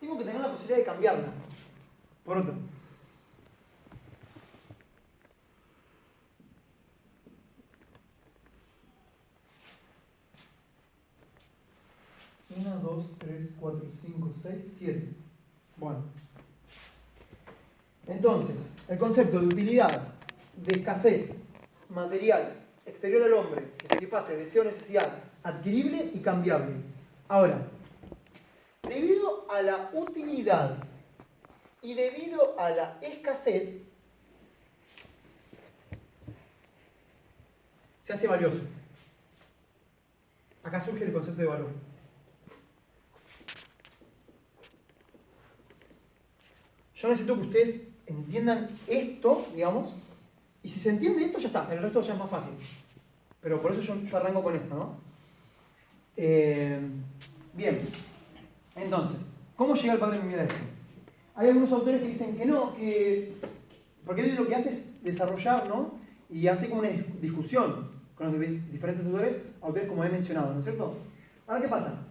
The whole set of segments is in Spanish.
tengo que tener la posibilidad de cambiarla por otra. Una, dos, tres, cuatro, cinco, seis, siete. Bueno. Entonces, el concepto de utilidad, de escasez material, exterior al hombre, que satisface deseo, necesidad, adquirible y cambiable. Ahora, debido a la utilidad y debido a la escasez, se hace valioso. Acá surge el concepto de valor. Yo necesito que ustedes entiendan esto, digamos, y si se entiende esto, ya está, el resto ya es más fácil. Pero por eso yo arranco con esto, ¿no? Bien, entonces, ¿cómo llega el padre Membiel a esto? Hay algunos autores que dicen que no, porque él lo que hace es desarrollar, ¿no? Y hace como una discusión con los diferentes autores como he mencionado, ¿no es cierto? Ahora, ¿qué pasa?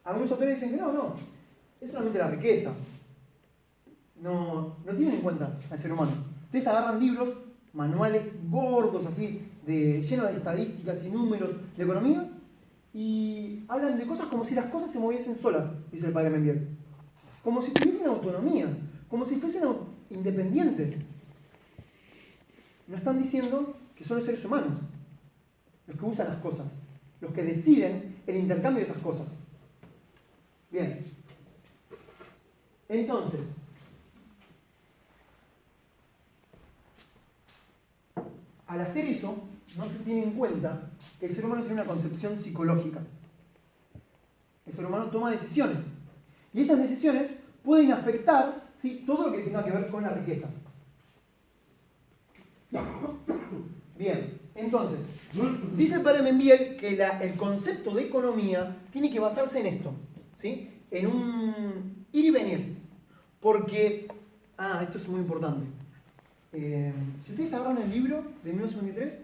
Algunos autores dicen que no, es solamente la riqueza. No tienen en cuenta al ser humano. Ustedes agarran libros, manuales gordos así, llenos de estadísticas y números de economía, y hablan de cosas como si las cosas se moviesen solas, dice el padre Membiel. Como si tuviesen autonomía, como si fuesen independientes. No están diciendo que son los seres humanos los que usan las cosas, los que deciden el intercambio de esas cosas. Bien. Entonces, al hacer eso, no se tiene en cuenta que el ser humano tiene una concepción psicológica. El ser humano toma decisiones. Y esas decisiones pueden afectar, ¿sí?, todo lo que tenga que ver con la riqueza. Bien, entonces, dice el padre Membiel que el concepto de economía tiene que basarse en esto, ¿sí?, en un ir y venir. Porque, esto es muy importante. Si ustedes agarran el libro de 1953,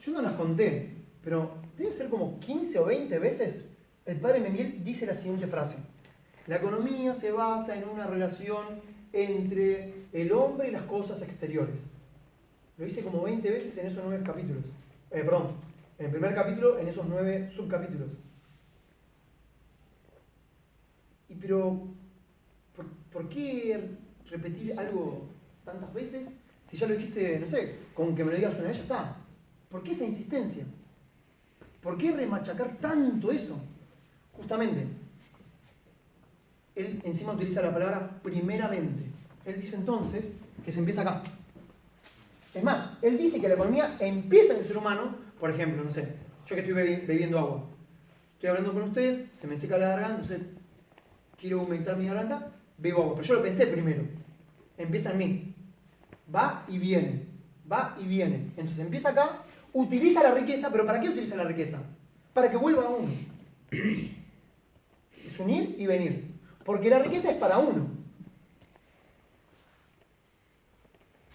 yo no las conté, pero debe ser como 15 o 20 veces el padre Membiel dice la siguiente frase: la economía se basa en una relación entre el hombre y las cosas exteriores. Lo dice como 20 veces en esos 9 capítulos. En el primer capítulo, en esos 9 subcapítulos. Pero, ¿por qué repetir algo tantas veces? Si ya lo dijiste, no sé, con que me lo digas una vez ya está. ¿Por qué esa insistencia? ¿Por qué remachacar tanto eso? Justamente, él encima utiliza la palabra primeramente. Él dice entonces que se empieza acá. Es más, él dice que la economía empieza en el ser humano, por ejemplo, no sé, yo que estoy bebiendo agua. Estoy hablando con ustedes, se me seca la garganta, entonces quiero humectar mi garganta, bebo agua. Pero yo lo pensé primero. Empieza en mí. Va y viene. Va y viene. Entonces empieza acá, utiliza la riqueza, pero ¿para qué utiliza la riqueza? Para que vuelva a uno. Es un ir y venir. Porque la riqueza es para uno.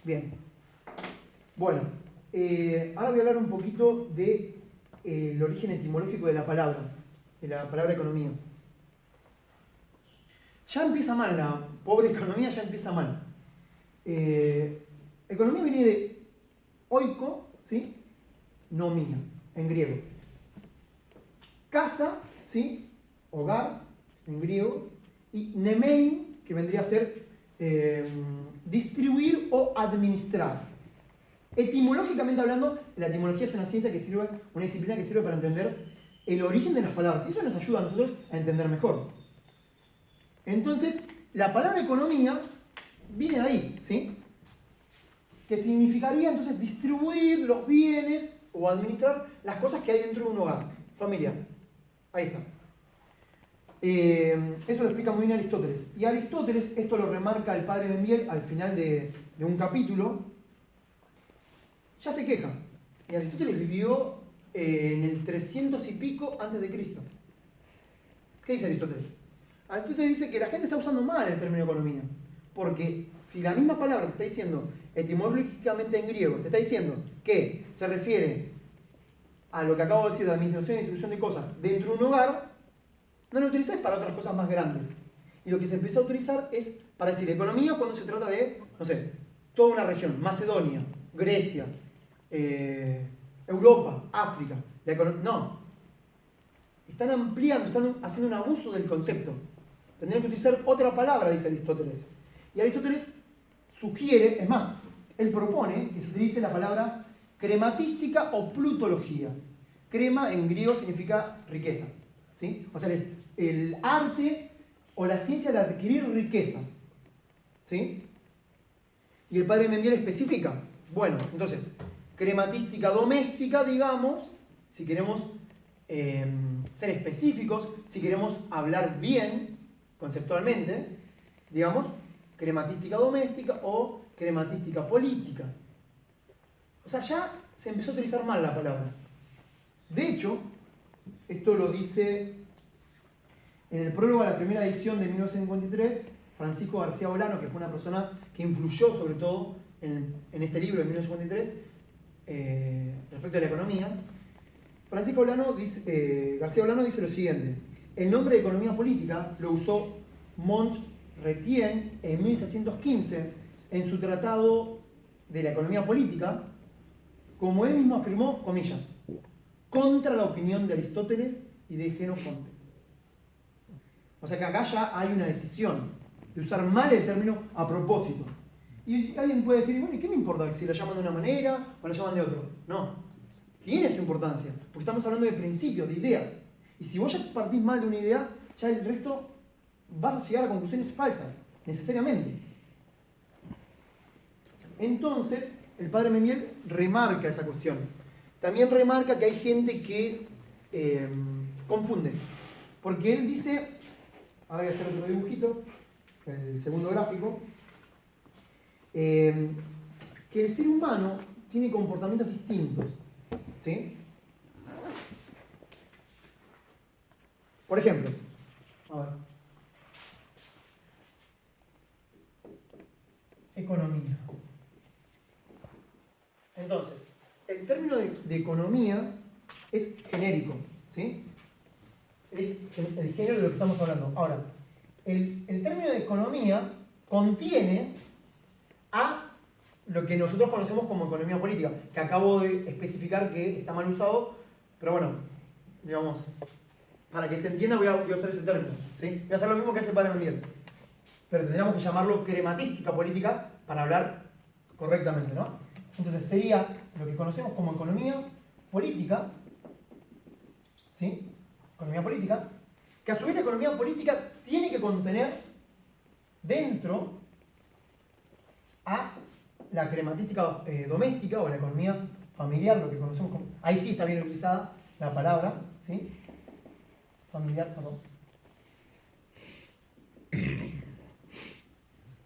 Bien. Bueno, ahora voy a hablar un poquito del origen etimológico de la palabra economía. Ya empieza mal, la pobre economía ya empieza mal. Economía viene de oiko, ¿sí?, nomía, en griego. Casa, ¿sí?, hogar, en griego. Y nemein, que vendría a ser distribuir o administrar. Etimológicamente hablando, la etimología es una ciencia que sirve, una disciplina que sirve para entender el origen de las palabras. Y eso nos ayuda a nosotros a entender mejor. Entonces, la palabra economía viene de ahí, ¿sí?, que significaría entonces distribuir los bienes o administrar las cosas que hay dentro de un hogar familiar. Ahí está. Eso lo explica muy bien Aristóteles. Y Aristóteles, esto lo remarca el padre Membiel al final de un capítulo, ya se queja. Y Aristóteles vivió en el 300 y pico antes de Cristo. ¿Qué dice Aristóteles? Aristóteles dice que la gente está usando mal el término economía. Porque si la misma palabra te está diciendo etimológicamente en griego, te está diciendo que se refiere a lo que acabo de decir de administración y distribución de cosas dentro de un hogar, no lo utilices para otras cosas más grandes. Y lo que se empezó a utilizar es para decir economía cuando se trata de, no sé, toda una región, Macedonia, Grecia, Europa, África. No. Están ampliando, están haciendo un abuso del concepto. Tendrían que utilizar otra palabra, dice Aristóteles. Y Aristóteles sugiere, es más, él propone que se utilice la palabra crematística o plutología. Crema en griego significa riqueza, ¿sí? O sea, el arte o la ciencia de adquirir riquezas, ¿sí? Y el padre Membiel especifica, bueno, entonces, crematística doméstica, digamos, si queremos ser específicos, si queremos hablar bien, conceptualmente, digamos, crematística doméstica o crematística política. O sea, ya se empezó a utilizar mal la palabra. De hecho, esto lo dice en el prólogo a la primera edición de 1953, Francisco García Bolano, que fue una persona que influyó sobre todo en este libro de 1953 respecto a la economía. Francisco García Bolano dice lo siguiente: el nombre de economía política lo usó Montretien en 1615 en su tratado de la economía política, como él mismo afirmó, comillas, contra la opinión de Aristóteles y de Jenofonte. O sea que acá ya hay una decisión de usar mal el término a propósito. Y alguien puede decir, bueno, ¿y qué me importa si la llaman de una manera o la llaman de otra? No, tiene su importancia, porque estamos hablando de principios, de ideas. Y si vos ya partís mal de una idea, ya el resto vas a llegar a conclusiones falsas, necesariamente. Entonces, el padre Membiel remarca esa cuestión. También remarca que hay gente que confunde. Porque él dice, ahora voy a hacer otro dibujito, el segundo gráfico, que el ser humano tiene comportamientos distintos. ¿Sí? Por ejemplo, a ver. Economía. Entonces, el término de economía es genérico, ¿sí? Es el género de lo que estamos hablando. Ahora, el término de economía contiene a lo que nosotros conocemos como economía política, que acabo de especificar que está mal usado, pero bueno, digamos, para que se entienda voy a usar ese término, ¿sí? Voy a hacer lo mismo que hace el padre Membiel, pero tendríamos que llamarlo crematística política para hablar correctamente, ¿no? Entonces sería lo que conocemos como economía política, ¿sí? Economía política, que a su vez la economía política tiene que contener dentro a la crematística doméstica o la economía familiar, lo que conocemos como... Ahí sí está bien utilizada la palabra, ¿sí? Familiar, perdón.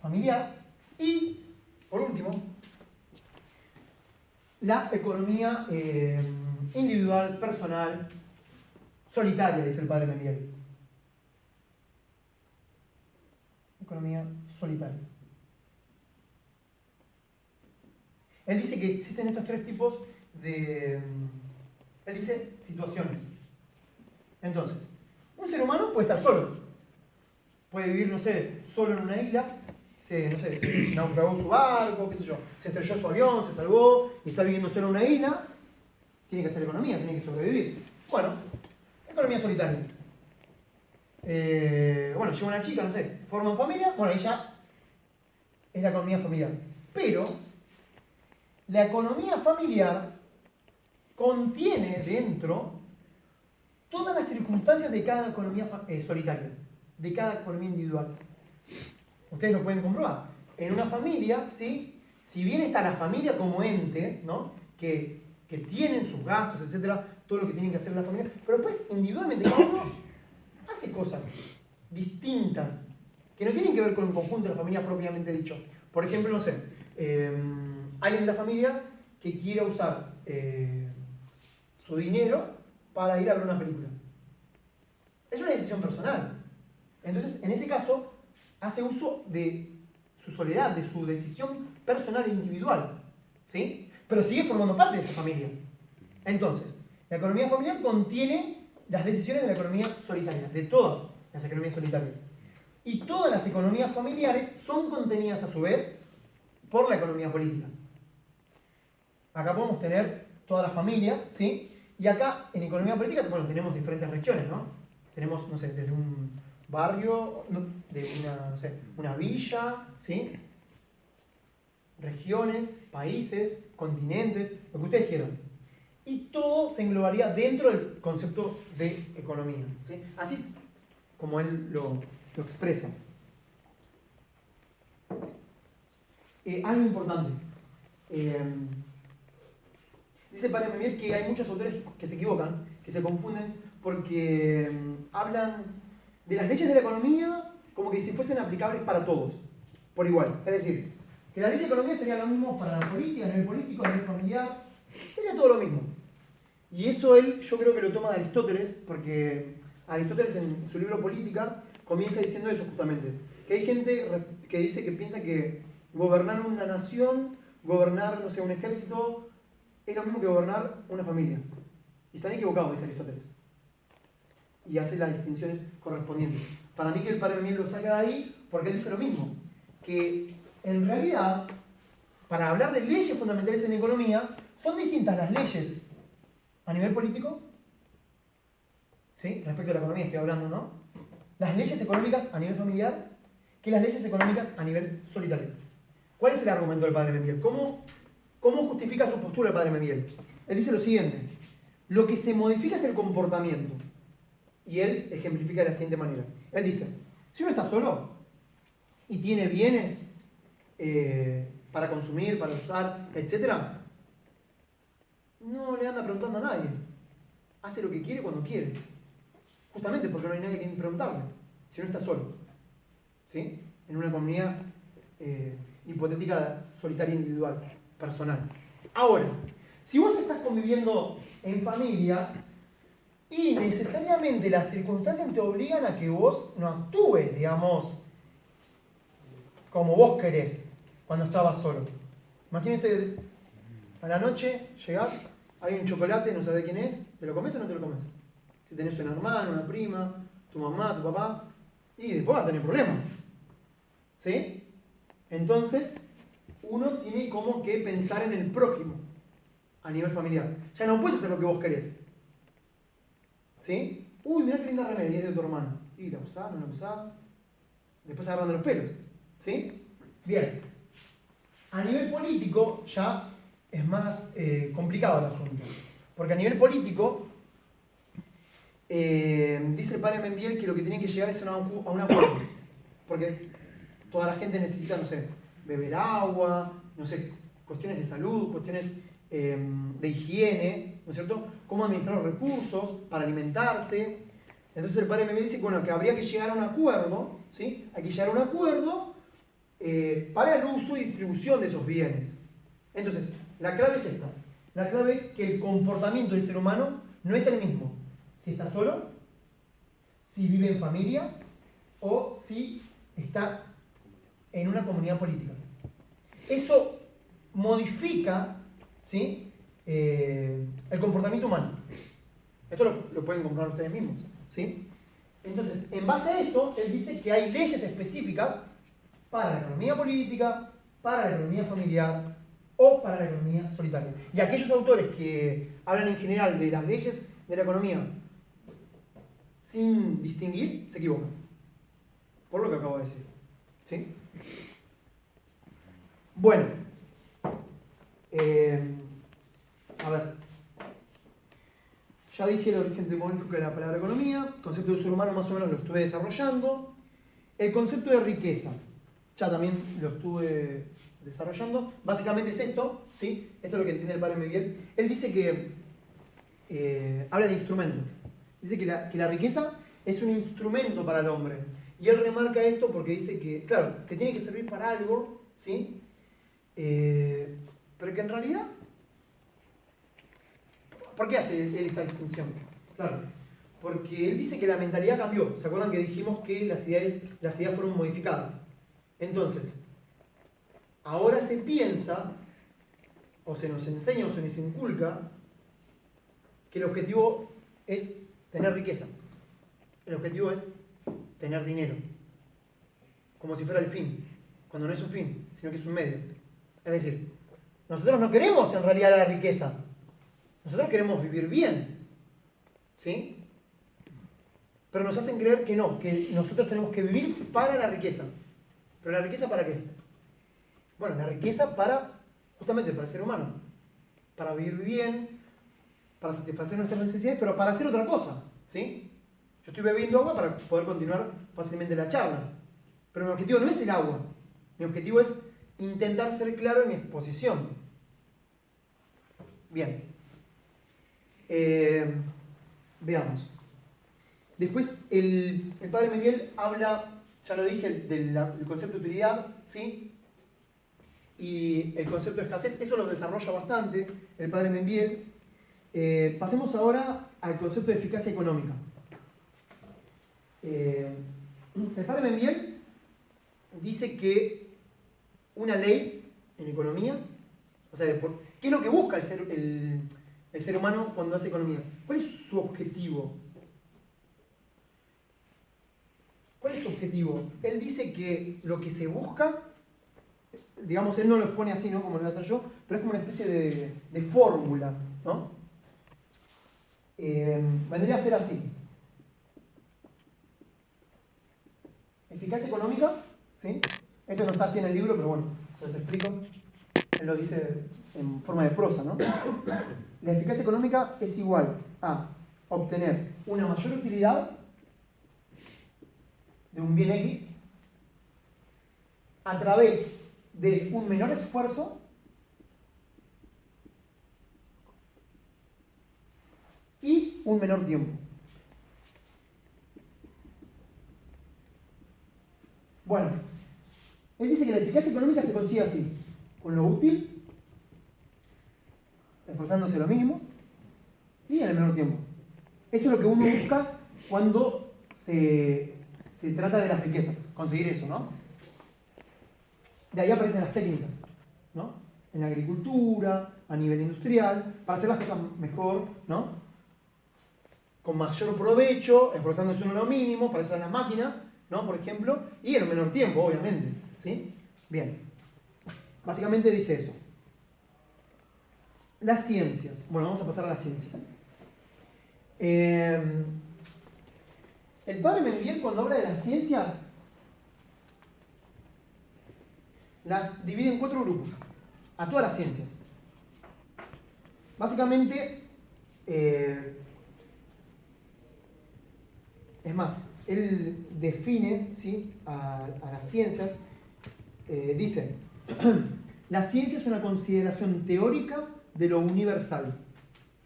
Familiar. Y, por último, la economía individual, personal, solitaria, dice el padre Membiel. Economía solitaria. Él dice que existen estos tres tipos de... Él dice situaciones. Entonces, un ser humano puede estar solo. Puede vivir, no sé, solo en una isla. No sé, se naufragó su barco, qué sé yo. Se estrelló su avión, se salvó y está viviendo solo en una isla. Tiene que hacer economía, tiene que sobrevivir. Bueno, economía solitaria. Bueno, llega una chica, no sé, forman familia. Bueno, ahí ya es la economía familiar. Pero la economía familiar contiene dentro todas las circunstancias de cada economía solitaria, de cada economía individual. Ustedes lo pueden comprobar. En una familia, ¿sí? Si bien está la familia como ente, ¿no? que tienen sus gastos, etcétera, todo lo que tienen que hacer la familia, pero después individualmente cada uno hace cosas distintas que no tienen que ver con el conjunto de la familia propiamente dicho. Por ejemplo, no sé, alguien de la familia que quiera usar su dinero para ir a ver una película. Es una decisión personal. Entonces, en ese caso, hace uso de su soledad, de su decisión personal e individual, ¿sí? Pero sigue formando parte de esa familia. Entonces, la economía familiar contiene las decisiones de la economía solitaria, de todas las economías solitarias. Y todas las economías familiares son contenidas a su vez por la economía política. Acá podemos tener todas las familias, ¿sí? Y acá en economía política, bueno, tenemos diferentes regiones, ¿no? Tenemos, no sé, desde un barrio, de una, no sé, una villa, ¿sí? Regiones, países, continentes, lo que ustedes quieran. Y todo se englobaría dentro del concepto de economía, ¿sí? Así es como él lo expresa. Algo importante. Dice Padre Memiel que hay muchos autores que se equivocan, que se confunden, porque hablan de las leyes de la economía como que si fuesen aplicables para todos, por igual. Es decir, que la ley de economía sería lo mismo para la política, a nivel político, a nivel familiar, sería todo lo mismo. Y eso él, yo creo que lo toma de Aristóteles, porque Aristóteles en su libro Política comienza diciendo eso justamente, que hay gente que dice que piensa que gobernar una nación, gobernar, no sé, un ejército, es lo mismo que gobernar una familia. Y están equivocados, dice Aristóteles. Y hace las distinciones correspondientes. Para mí que el Padre Memiel lo saca de ahí porque él dice lo mismo. Que en realidad, para hablar de leyes fundamentales en economía, son distintas las leyes a nivel político, ¿sí? Respecto a la economía estoy hablando, ¿no? Las leyes económicas a nivel familiar que las leyes económicas a nivel solitario. ¿Cuál es el argumento del Padre Memiel? ¿Cómo justifica su postura el Padre Memiel? Él dice lo siguiente: lo que se modifica es el comportamiento. Y él ejemplifica de la siguiente manera. Él dice, si uno está solo y tiene bienes para consumir, para usar, etc., no le anda preguntando a nadie. Hace lo que quiere cuando quiere. Justamente porque no hay nadie a quien preguntarle. Si no está solo. ¿Sí? En una comunidad hipotética, solitaria, individual, personal. Ahora, si vos estás conviviendo en familia y necesariamente las circunstancias te obligan a que vos no actúes, digamos, como vos querés cuando estabas solo. Imagínense, a la noche llegás, hay un chocolate, no sabés quién es, ¿te lo comes o no te lo comes? Si tenés un hermano, una prima, tu mamá, tu papá, y después vas a tener problemas. ¿Sí? Entonces, uno tiene como que pensar en el prójimo a nivel familiar. Ya no puedes hacer lo que vos querés. ¿Sí? Uy, mirá qué linda remera, y es de tu hermano. Y la usás, no la usás. Después agarrando los pelos. ¿Sí? Bien. A nivel político ya es más complicado el asunto. Porque a nivel político, dice el Padre Memiel que lo que tienen que llegar es a un acuerdo. Porque toda la gente necesita, no sé, beber agua, no sé, cuestiones de salud, cuestiones de higiene, ¿no es cierto? Cómo administrar los recursos para alimentarse. Entonces el Padre Memiel dice bueno, que habría que llegar a un acuerdo, ¿sí? Hay que llegar a un acuerdo para el uso y distribución de esos bienes. Entonces, la clave es esta. La clave es que el comportamiento del ser humano no es el mismo si está solo, si vive en familia o si está en una comunidad política. Eso modifica, ¿sí? El comportamiento humano. Esto lo pueden comprobar ustedes mismos, ¿sí? Entonces, en base a eso, él dice que hay leyes específicas para la economía política, para la economía familiar o para la economía solitaria. Y aquellos autores que hablan en general de las leyes de la economía sin distinguir, se equivocan. Por lo que acabo de decir. ¿Sí? Bueno. A ver. Ya dije el origen etimológico de la palabra economía. El concepto de ser humano más o menos lo estuve desarrollando. El concepto de riqueza. Ya también lo estuve desarrollando. Básicamente es esto, ¿sí? Esto es lo que entiende el Padre Miguel. Él dice que habla de instrumento. Dice que la riqueza es un instrumento para el hombre. Y él remarca esto porque dice que, claro, que tiene que servir para algo, ¿sí? Pero que en realidad, ¿por qué hace él esta distinción? Claro, porque él dice que la mentalidad cambió. ¿Se acuerdan que dijimos que las ideas fueron modificadas? Entonces, ahora se piensa, o se nos enseña, o se nos inculca, que el objetivo es tener riqueza. El objetivo es tener dinero. como si fuera el fin, cuando no es un fin, sino que es un medio. Es decir, nosotros no queremos en realidad la riqueza, nosotros queremos vivir bien, ¿sí? Pero nos hacen creer que no, que nosotros tenemos que vivir para la riqueza. ¿Pero la riqueza para qué? Bueno, la riqueza justamente para el ser humano, para vivir bien, para satisfacer nuestras necesidades, pero para hacer otra cosa, ¿sí? Yo estoy bebiendo agua para poder continuar fácilmente la charla, pero mi objetivo no es el agua, mi objetivo es intentar ser claro en mi exposición. Bien. Veamos. Después el padre Miguel habla, ya lo dije, del concepto de utilidad, ¿sí? Y el concepto de escasez, eso lo desarrolla bastante el padre Membiel. Pasemos ahora al concepto de eficacia económica. El padre Membiel dice que una ley en economía, o sea, ¿qué es lo que busca el ser humano cuando hace economía? ¿Cuál es su objetivo? ¿Cuál es su objetivo? Él dice que lo que se busca, digamos, él no lo expone así, ¿no? Como lo voy a hacer yo, pero es como una especie de fórmula, ¿no? Vendría a ser así. Eficacia económica, ¿sí? Esto no está así en el libro, pero bueno, se los explico. Él lo dice en forma de prosa, ¿no? La eficacia económica es igual a obtener una mayor utilidad de un bien X a través de un menor esfuerzo y un menor tiempo. Bueno, él dice que la eficacia económica se consigue así, con lo útil, esforzándose lo mínimo y en el menor tiempo. Eso es lo que uno busca cuando se trata de las riquezas, conseguir eso, ¿no? De ahí aparecen las técnicas, ¿no? En la agricultura, a nivel industrial, para hacer las cosas mejor, ¿no? Con mayor provecho, esforzándose uno lo mínimo, para eso están las máquinas, ¿no? Por ejemplo, y en un menor tiempo, obviamente, ¿sí? Bien. Básicamente dice eso. Las ciencias. Bueno, vamos a pasar a las ciencias. El padre Membiel, cuando habla de las ciencias, las divide en 4 grupos, a todas las ciencias. Básicamente, es más, él define, ¿sí?, a las ciencias, dice, la ciencia es una consideración teórica de lo universal.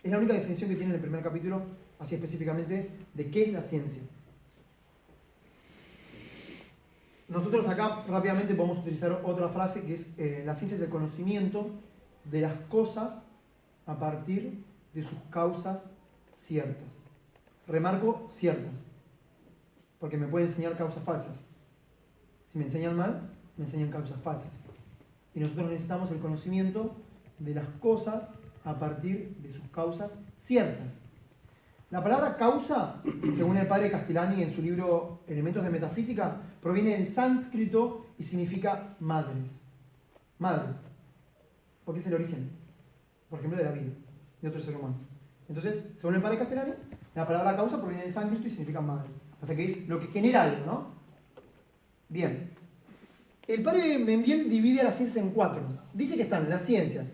Es la única definición que tiene en el primer capítulo, así específicamente, de qué es la ciencia. Nosotros acá rápidamente podemos utilizar otra frase que es la ciencia es el conocimiento de las cosas a partir de sus causas ciertas. Remarco ciertas, porque me puede enseñar causas falsas. Si me enseñan mal, me enseñan causas falsas. Y nosotros necesitamos el conocimiento de las cosas a partir de sus causas ciertas. La palabra causa, según el padre Castellani en su libro Elementos de Metafísica, proviene del sánscrito y significa madres. Madre. Porque es el origen, por ejemplo, de la vida, de otro ser humano. Entonces, según el padre Castellani, la palabra causa proviene del sánscrito y significa madre. O sea que es lo que genera algo, ¿no? Bien. El padre Membiel divide a las ciencias en 4. Dice que están las ciencias,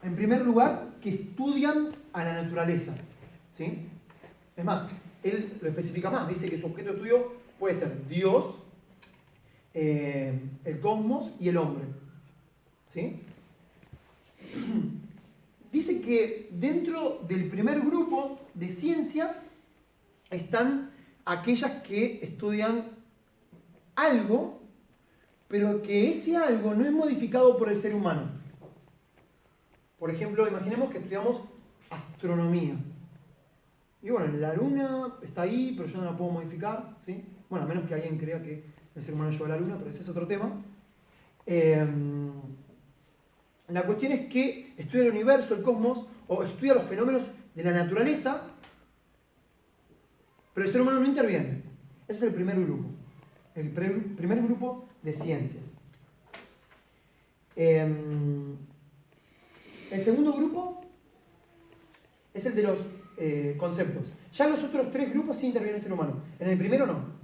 en primer lugar, que estudian a la naturaleza, ¿sí? Es más, él lo especifica más, dice que su objeto de estudio puede ser Dios, el cosmos y el hombre, ¿sí? Dice que dentro del primer grupo de ciencias están aquellas que estudian algo, pero que ese algo no es modificado por el ser humano. Por ejemplo, imaginemos que estudiamos astronomía. Y bueno, la luna está ahí, pero yo no la puedo modificar, ¿sí? Bueno, a menos que alguien crea que el ser humano llegó a la luna, pero ese es otro tema. La cuestión es que estudia el universo, el cosmos, o estudia los fenómenos de la naturaleza, pero el ser humano no interviene. Ese es el primer grupo. el primer grupo de ciencias. El segundo grupo es el de los conceptos. Ya los otros tres grupos sí interviene el ser humano. En el primero no.